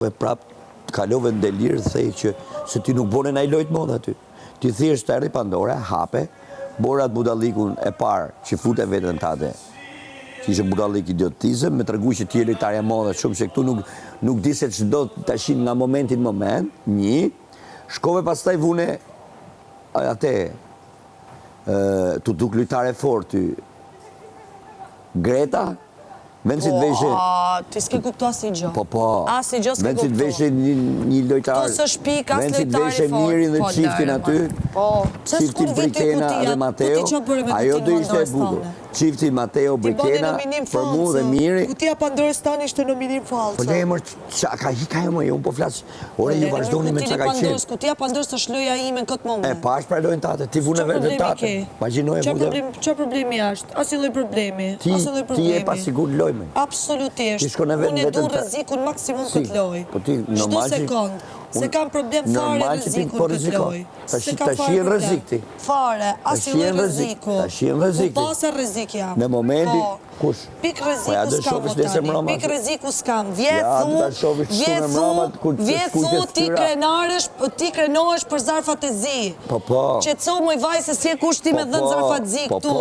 E prap të kalove në delirë, thej që se ti nuk bone na i lojtë mod aty. Ti thjesht të erdi Pandora, hape, borat budallikun e parë që fute vetën tate, që ishe budallik idiotizëm, me të regu që ti e lojtarja modhe shumë, se këtu nuk di se që do të ashin nga momentin moment, shkove pas taj vune, ate, të duk lojtare fort, Greta, vend si të veshe... Ti s'ke kuptu asë i gjo. Po. Asë i gjo s'ke kuptu. Vend si të veshe një lojtar... Tu së shpik, asë lojtari fort. Vend si të veshe Mirin dhe Qiftin aty. Qiftin Brikena dhe Mateo. Ajo do ishte e bukur. Qifti Mateo Brikena, për mu dhe Miri. Kutia Pandorës tani ishte nominim falca. Po le mërë, ka hika e më, unë po flasë. Ore, ju vazhdoni me qaka qenë. Kutia Pandorës është loja ime në këtë moment. E pash pra lojnë tate, ti vune vetë tate. Qa problemi ashtë? Asë loj problemi. Ti e pasigur lojme. Absolutisht. Unë e du rrezikun maksimum këtë loj. Shdo sekund. Se kam problem fare rrezikun këtë loj. Se kam fare problem. Fare, asë loj rreziku. Po pasë rrezik jam. Në momenti, kush? Pik rreziku s'kam o tani. Pik rreziku s'kam. Vjethu ti krenohesh për zarfat e zi. Po. Qetëso moj vaj se si e kushti me dhënë zarfat zi këtu.